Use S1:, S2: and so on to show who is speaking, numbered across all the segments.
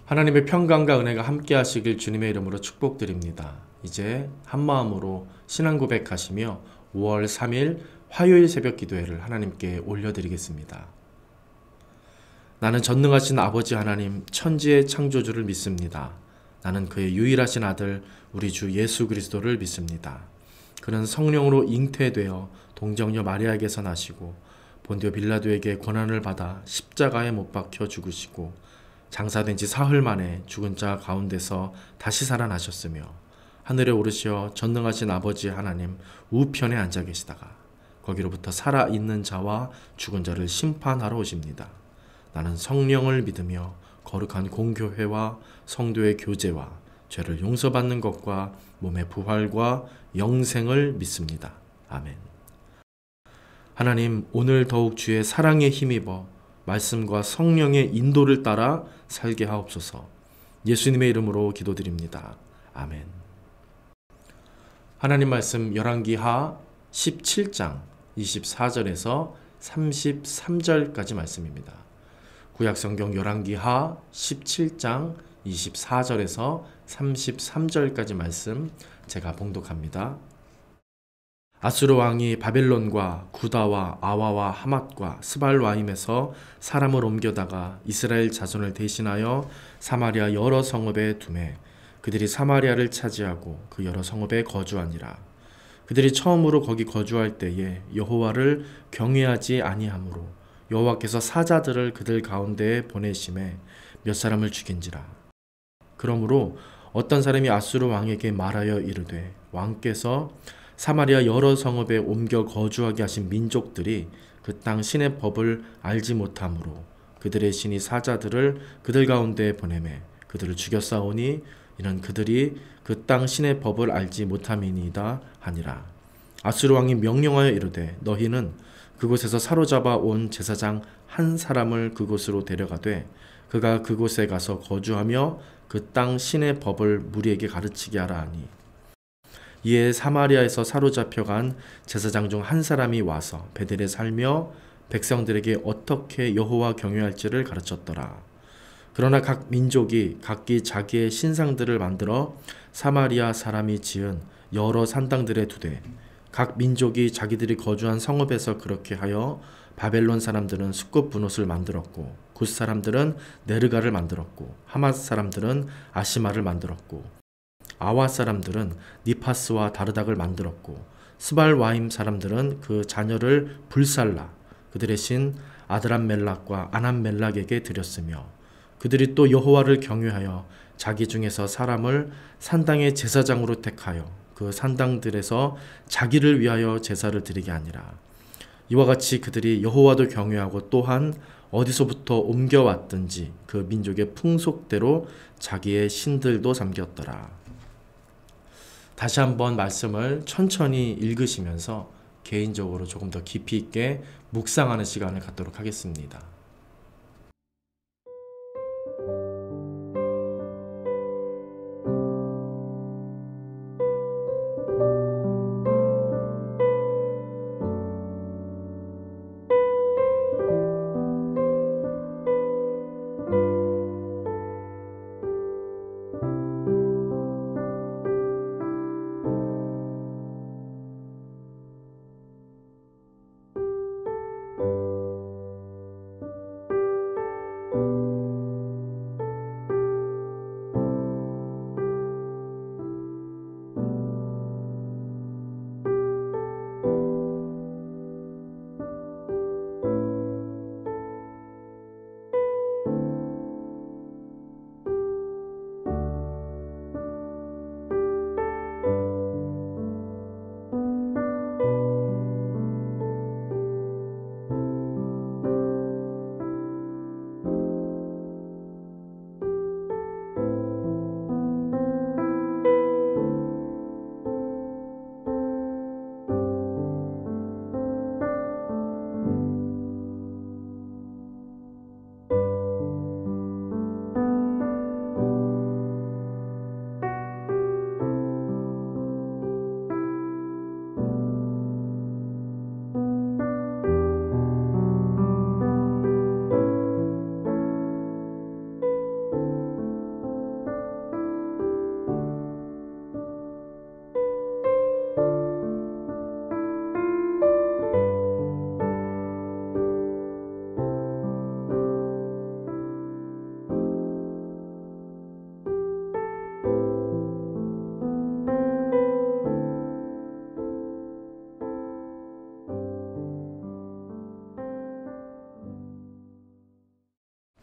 S1: 하나님의 평강과 은혜가 함께 하시길 주님의 이름으로 축복드립니다. 이제 한마음으로 신앙 고백하시며 5월 3일 화요일 새벽 기도회를 하나님께 올려드리겠습니다. 나는 전능하신 아버지 하나님 천지의 창조주를 믿습니다. 나는 그의 유일하신 아들 우리 주 예수 그리스도를 믿습니다. 그는 성령으로 잉태되어 동정녀 마리아에게서 나시고 본디오 빌라도에게 고난을 받아 십자가에 못 박혀 죽으시고 장사된 지 사흘 만에 죽은 자 가운데서 다시 살아나셨으며 하늘에 오르시어 전능하신 아버지 하나님 우편에 앉아 계시다가 거기로부터 살아있는 자와 죽은 자를 심판하러 오십니다. 나는 성령을 믿으며 거룩한 공교회와 성도의 교제와 죄를 용서받는 것과 몸의 부활과 영생을 믿습니다. 아멘. 하나님, 오늘 더욱 주의 사랑에 힘입어 말씀과 성령의 인도를 따라 살게 하옵소서. 예수님의 이름으로 기도드립니다. 아멘. 하나님 말씀 열왕기하 17장 24절에서 33절까지 말씀입니다. 구약성경 열왕기하 17장 24절에서 33절까지 말씀 제가 봉독합니다. 아수르 왕이 바벨론과 구다와 아와와 하맛과 스발와임에서 사람을 옮겨다가 이스라엘 자손을 대신하여 사마리아 여러 성읍에 두매 그들이 사마리아를 차지하고 그 여러 성읍에 거주하니라. 그들이 처음으로 거기 거주할 때에 여호와를 경외하지 아니하므로 여호와께서 사자들을 그들 가운데에 보내심에 몇 사람을 죽인지라. 그러므로 어떤 사람이 아수르 왕에게 말하여 이르되 왕께서 사마리아 여러 성읍에 옮겨 거주하게 하신 민족들이 그 땅 신의 법을 알지 못하므로 그들의 신이 사자들을 그들 가운데 보내매 그들을 죽였사오니 이는 그들이 그 땅 신의 법을 알지 못함이니이다 하니라. 아수르 왕이 명령하여 이르되 너희는 그곳에서 사로잡아 온 제사장 한 사람을 그곳으로 데려가되 그가 그곳에 가서 거주하며 그 땅 신의 법을 무리에게 가르치게 하라 하니 이에 사마리아에서 사로잡혀간 제사장 중 한 사람이 와서 베델에 살며 백성들에게 어떻게 여호와 경외할지를 가르쳤더라. 그러나 각 민족이 각기 자기의 신상들을 만들어 사마리아 사람이 지은 여러 산당들에 두되 각 민족이 자기들이 거주한 성읍에서 그렇게 하여 바벨론 사람들은 숫꽃 분옷을 만들었고 굿 사람들은 네르가를 만들었고 하맛 사람들은 아시마를 만들었고 아와 사람들은 니파스와 다르닥을 만들었고 스발와임 사람들은 그 자녀를 불살라 그들의 신 아드람멜락과 아남멜락에게 드렸으며 그들이 또 여호와를 경외하여 자기 중에서 사람을 산당의 제사장으로 택하여 그 산당들에서 자기를 위하여 제사를 드리게 하니라. 이와 같이 그들이 여호와도 경외하고 또한 어디서부터 옮겨왔든지 그 민족의 풍속대로 자기의 신들도 섬겼더라. 다시 한번 말씀을 천천히 읽으시면서 개인적으로 조금 더 깊이 있게 묵상하는 시간을 갖도록 하겠습니다.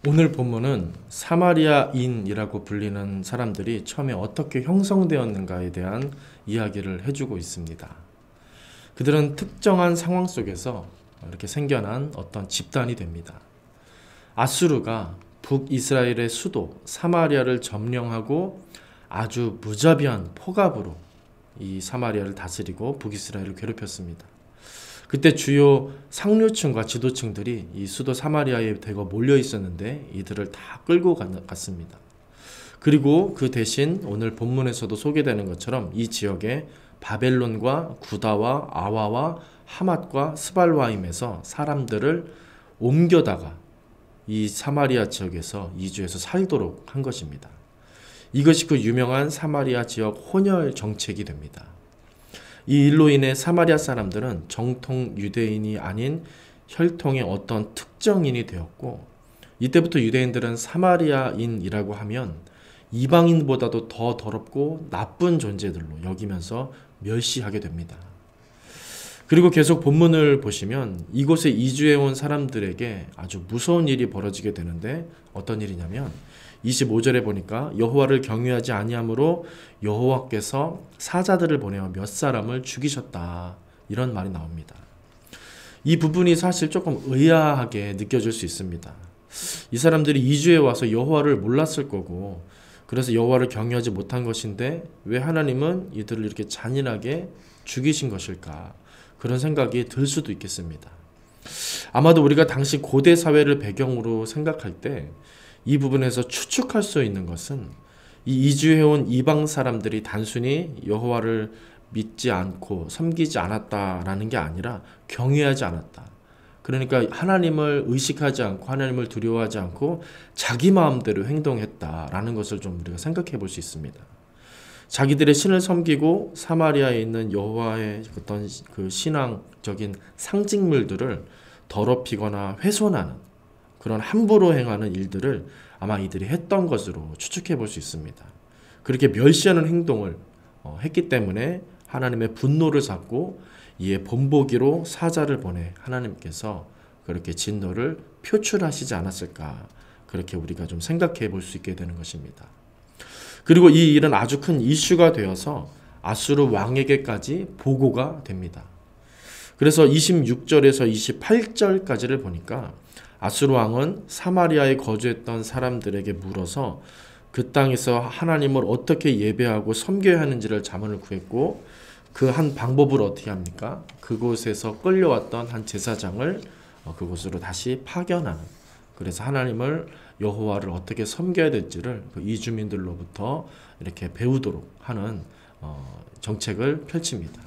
S1: 오늘 본문은 사마리아인이라고 불리는 사람들이 처음에 어떻게 형성되었는가에 대한 이야기를 해주고 있습니다. 그들은 특정한 상황 속에서 이렇게 생겨난 어떤 집단이 됩니다. 아수르가 북이스라엘의 수도 사마리아를 점령하고 아주 무자비한 폭압으로 이 사마리아를 다스리고 북이스라엘을 괴롭혔습니다. 그때 주요 상류층과 지도층들이 이 수도 사마리아에 대거 몰려 있었는데 이들을 다 끌고 갔습니다. 그리고 그 대신 오늘 본문에서도 소개되는 것처럼 이 지역에 바벨론과 구다와 아와와 하맛과 스발와임에서 사람들을 옮겨다가 이 사마리아 지역에서 이주해서 살도록 한 것입니다. 이것이 그 유명한 사마리아 지역 혼혈 정책이 됩니다. 이 일로 인해 사마리아 사람들은 정통 유대인이 아닌 혈통의 어떤 특정인이 되었고, 이때부터 유대인들은 사마리아인이라고 하면 이방인보다도 더 더럽고 나쁜 존재들로 여기면서 멸시하게 됩니다. 그리고 계속 본문을 보시면 이곳에 이주해온 사람들에게 아주 무서운 일이 벌어지게 되는데, 어떤 일이냐면 25절에 보니까 여호와를 경외하지 아니함으로 여호와께서 사자들을 보내어 몇 사람을 죽이셨다, 이런 말이 나옵니다. 이 부분이 사실 조금 의아하게 느껴질 수 있습니다. 이 사람들이 이주해 와서 여호와를 몰랐을 거고, 그래서 여호와를 경외하지 못한 것인데 왜 하나님은 이들을 이렇게 잔인하게 죽이신 것일까, 그런 생각이 들 수도 있겠습니다. 아마도 우리가 당시 고대 사회를 배경으로 생각할 때 이 부분에서 추측할 수 있는 것은 이 이주해온 이방 사람들이 단순히 여호와를 믿지 않고 섬기지 않았다라는 게 아니라 경외하지 않았다. 그러니까 하나님을 의식하지 않고 하나님을 두려워하지 않고 자기 마음대로 행동했다라는 것을 좀 우리가 생각해 볼 수 있습니다. 자기들의 신을 섬기고 사마리아에 있는 여호와의 어떤 그 신앙적인 상징물들을 더럽히거나 훼손하는 그런 함부로 행하는 일들을 아마 이들이 했던 것으로 추측해 볼 수 있습니다. 그렇게 멸시하는 행동을 했기 때문에 하나님의 분노를 샀고 이에 본보기로 사자를 보내 하나님께서 그렇게 진노를 표출하시지 않았을까, 그렇게 우리가 좀 생각해 볼 수 있게 되는 것입니다. 그리고 이 일은 아주 큰 이슈가 되어서 아수르 왕에게까지 보고가 됩니다. 그래서 26절에서 28절까지를 보니까 아수르 왕은 사마리아에 거주했던 사람들에게 물어서 그 땅에서 하나님을 어떻게 예배하고 섬겨야 하는지를 자문을 구했고, 그 한 방법을 어떻게 합니까? 그곳에서 끌려왔던 한 제사장을 그곳으로 다시 파견하는, 그래서 하나님을 여호와를 어떻게 섬겨야 될지를 그 이주민들로부터 이렇게 배우도록 하는 정책을 펼칩니다.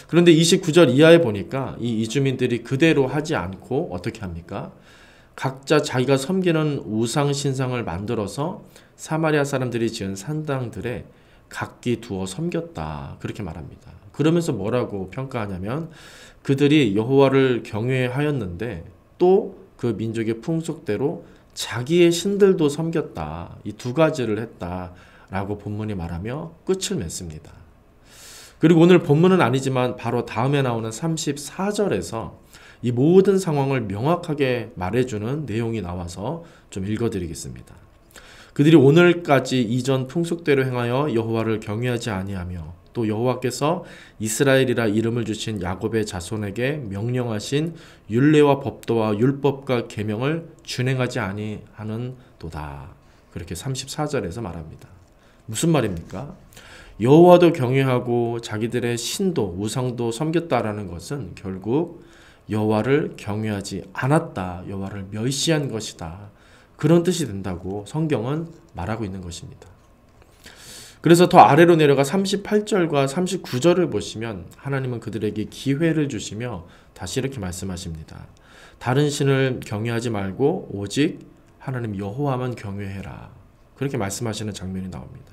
S1: 그런데 29절 이하에 보니까 이 이주민들이 그대로 하지 않고 어떻게 합니까? 각자 자기가 섬기는 우상 신상을 만들어서 사마리아 사람들이 지은 산당들에 각기 두어 섬겼다, 그렇게 말합니다. 그러면서 뭐라고 평가하냐면 그들이 여호와를 경외하였는데 또 그 민족의 풍속대로 자기의 신들도 섬겼다, 이 두 가지를 했다라고 본문이 말하며 끝을 맺습니다. 그리고 오늘 본문은 아니지만 바로 다음에 나오는 34절에서 이 모든 상황을 명확하게 말해주는 내용이 나와서 좀 읽어드리겠습니다. 그들이 오늘까지 이전 풍속대로 행하여 여호와를 경외하지 아니하며 또 여호와께서 이스라엘이라 이름을 주신 야곱의 자손에게 명령하신 율례와 법도와 율법과 계명을 준행하지 아니하는도다, 그렇게 34절에서 말합니다. 무슨 말입니까? 여호와도 경외하고 자기들의 신도 우상도 섬겼다라는 것은 결국 여호와를 경외하지 않았다, 여호와를 멸시한 것이다, 그런 뜻이 된다고 성경은 말하고 있는 것입니다. 그래서 더 아래로 내려가 38절과 39절을 보시면 하나님은 그들에게 기회를 주시며 다시 이렇게 말씀하십니다. 다른 신을 경외하지 말고 오직 하나님 여호와만 경외해라, 그렇게 말씀하시는 장면이 나옵니다.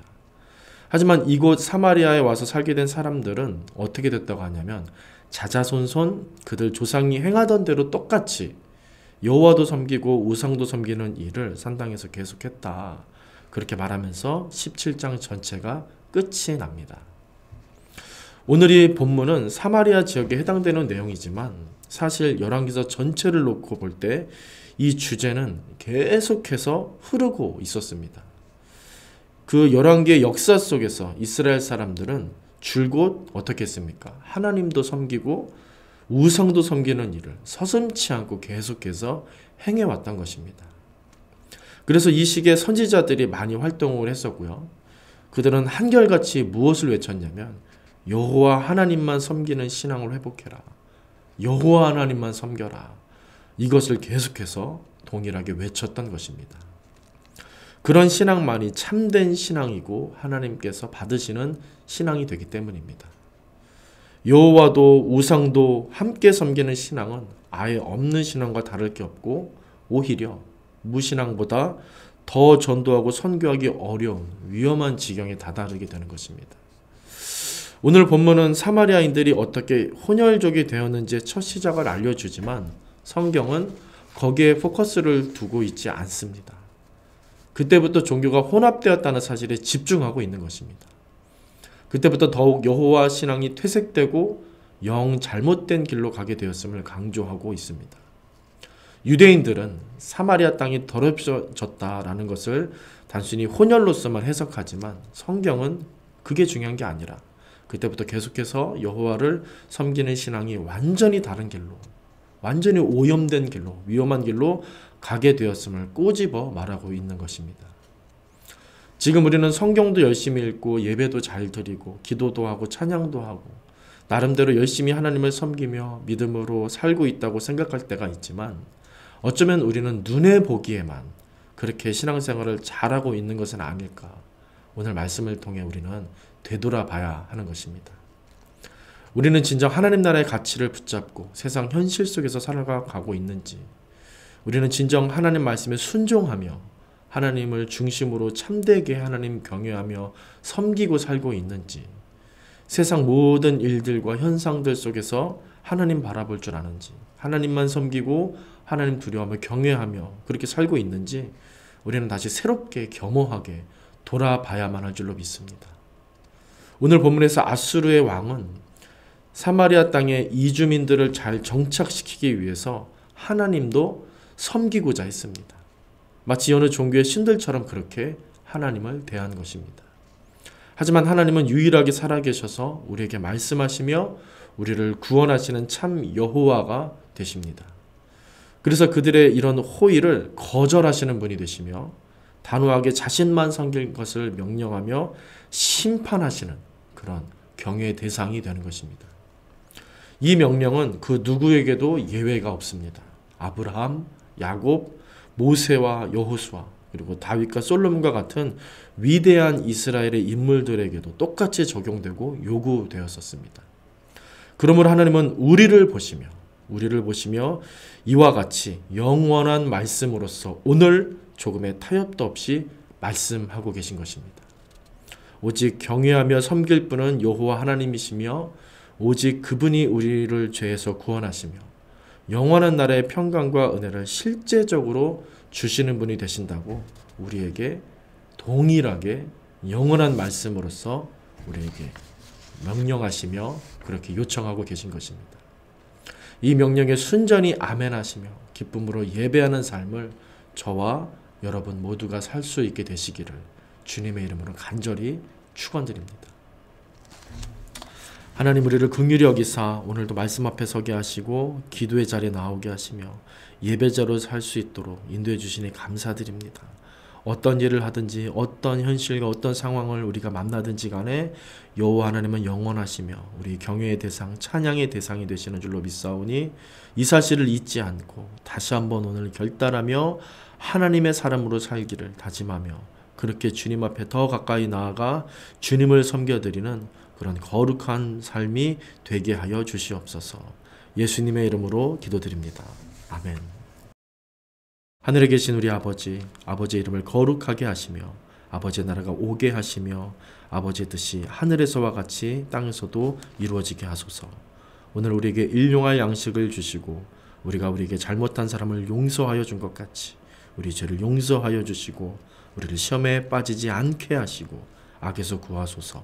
S1: 하지만 이곳 사마리아에 와서 살게 된 사람들은 어떻게 됐다고 하냐면 자자손손 그들 조상이 행하던 대로 똑같이 여호와도 섬기고 우상도 섬기는 일을 산당에서 계속했다, 그렇게 말하면서 17장 전체가 끝이 납니다. 오늘 이 본문은 사마리아 지역에 해당되는 내용이지만 사실 열왕기서 전체를 놓고 볼 때 이 주제는 계속해서 흐르고 있었습니다. 그 열왕기의 역사 속에서 이스라엘 사람들은 줄곧 어떻게 했습니까? 하나님도 섬기고 우상도 섬기는 일을 서슴지 않고 계속해서 행해왔던 것입니다. 그래서 이 시기에 선지자들이 많이 활동을 했었고요. 그들은 한결같이 무엇을 외쳤냐면 여호와 하나님만 섬기는 신앙을 회복해라. 여호와 하나님만 섬겨라. 이것을 계속해서 동일하게 외쳤던 것입니다. 그런 신앙만이 참된 신앙이고 하나님께서 받으시는 신앙이 되기 때문입니다. 여호와도 우상도 함께 섬기는 신앙은 아예 없는 신앙과 다를 게 없고 오히려 무신앙보다 더 전도하고 선교하기 어려운 위험한 지경에 다다르게 되는 것입니다. 오늘 본문은 사마리아인들이 어떻게 혼혈족이 되었는지의 첫 시작을 알려주지만 성경은 거기에 포커스를 두고 있지 않습니다. 그때부터 종교가 혼합되었다는 사실에 집중하고 있는 것입니다. 그때부터 더욱 여호와 신앙이 퇴색되고 영 잘못된 길로 가게 되었음을 강조하고 있습니다. 유대인들은 사마리아 땅이 더럽혀졌다라는 것을 단순히 혼혈로서만 해석하지만 성경은 그게 중요한 게 아니라 그때부터 계속해서 여호와를 섬기는 신앙이 완전히 다른 길로, 완전히 오염된 길로, 위험한 길로 가게 되었음을 꼬집어 말하고 있는 것입니다. 지금 우리는 성경도 열심히 읽고 예배도 잘 드리고 기도도 하고 찬양도 하고 나름대로 열심히 하나님을 섬기며 믿음으로 살고 있다고 생각할 때가 있지만 어쩌면 우리는 눈에 보기에만 그렇게 신앙생활을 잘하고 있는 것은 아닐까. 오늘 말씀을 통해 우리는 되돌아봐야 하는 것입니다. 우리는 진정 하나님 나라의 가치를 붙잡고 세상 현실 속에서 살아가고 있는지, 우리는 진정 하나님 말씀에 순종하며 하나님을 중심으로 참되게 하나님 경외하며 섬기고 살고 있는지, 세상 모든 일들과 현상들 속에서 하나님 바라볼 줄 아는지, 하나님만 섬기고 하나님 두려워하며 경외하며 그렇게 살고 있는지 우리는 다시 새롭게 겸허하게 돌아봐야만 할 줄로 믿습니다. 오늘 본문에서 아수르의 왕은 사마리아 땅의 이주민들을 잘 정착시키기 위해서 하나님도 섬기고자 했습니다. 마치 어느 종교의 신들처럼 그렇게 하나님을 대한 것입니다. 하지만 하나님은 유일하게 살아계셔서 우리에게 말씀하시며 우리를 구원하시는 참 여호와가 되십니다. 그래서 그들의 이런 호의를 거절하시는 분이 되시며 단호하게 자신만 섬길 것을 명령하며 심판하시는 그런 경외의 대상이 되는 것입니다. 이 명령은 그 누구에게도 예외가 없습니다. 아브라함, 야곱, 모세와 여호수아 그리고 다윗과 솔로몬과 같은 위대한 이스라엘의 인물들에게도 똑같이 적용되고 요구되었었습니다. 그러므로 하나님은 우리를 보시며 이와 같이 영원한 말씀으로서 오늘 조금의 타협도 없이 말씀하고 계신 것입니다. 오직 경외하며 섬길 분은 여호와 하나님이시며 오직 그분이 우리를 죄에서 구원하시며 영원한 나라의 평강과 은혜를 실제적으로 주시는 분이 되신다고 우리에게 동일하게 영원한 말씀으로서 우리에게 명령하시며 그렇게 요청하고 계신 것입니다. 이 명령에 순전히 아멘하시며 기쁨으로 예배하는 삶을 저와 여러분 모두가 살 수 있게 되시기를 주님의 이름으로 간절히 축원드립니다. 하나님 우리를 긍휼히 여기사 오늘도 말씀 앞에 서게 하시고 기도의 자리에 나오게 하시며 예배자로 살 수 있도록 인도해 주시니 감사드립니다. 어떤 일을 하든지 어떤 현실과 어떤 상황을 우리가 만나든지 간에 여호와 하나님은 영원하시며 우리 경외의 대상, 찬양의 대상이 되시는 줄로 믿사오니 이 사실을 잊지 않고 다시 한번 오늘 결단하며 하나님의 사람으로 살기를 다짐하며 그렇게 주님 앞에 더 가까이 나아가 주님을 섬겨드리는 그런 거룩한 삶이 되게 하여 주시옵소서. 예수님의 이름으로 기도드립니다. 아멘. 하늘에 계신 우리 아버지, 아버지의 이름을 거룩하게 하시며 아버지의 나라가 오게 하시며 아버지의 뜻이 하늘에서와 같이 땅에서도 이루어지게 하소서. 오늘 우리에게 일용할 양식을 주시고 우리가 우리에게 잘못한 사람을 용서하여 준 것 같이 우리 죄를 용서하여 주시고 우리를 시험에 빠지지 않게 하시고 악에서 구하소서.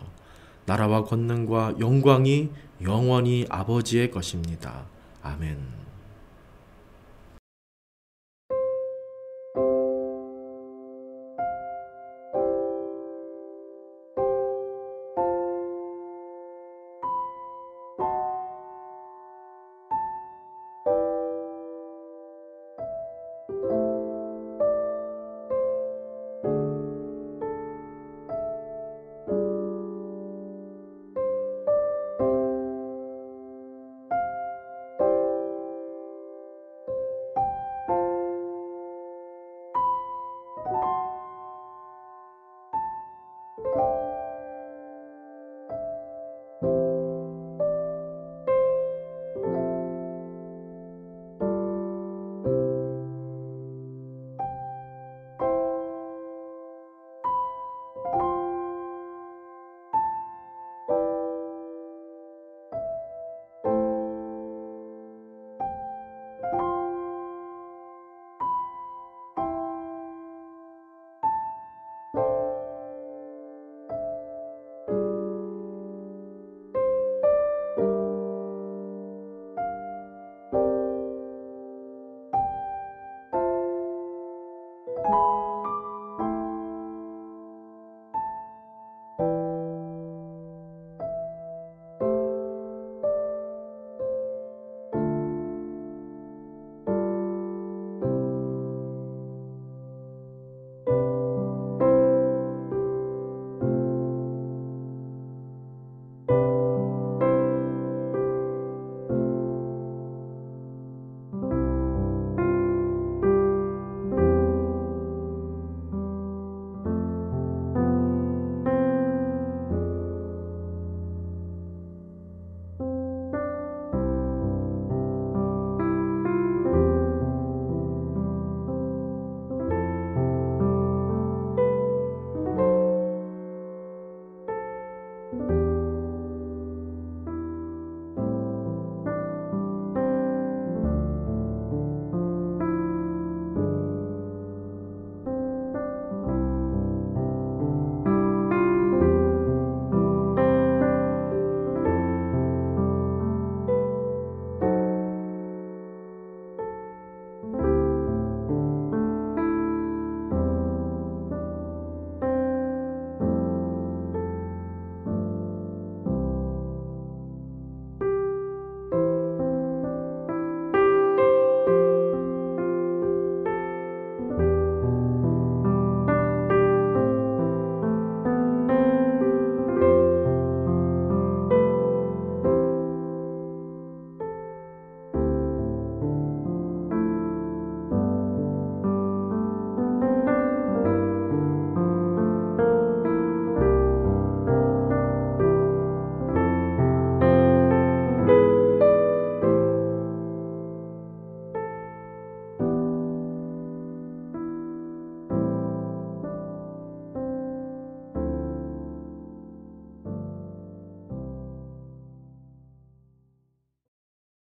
S1: 나라와 권능과 영광이 영원히 아버지의 것입니다. 아멘.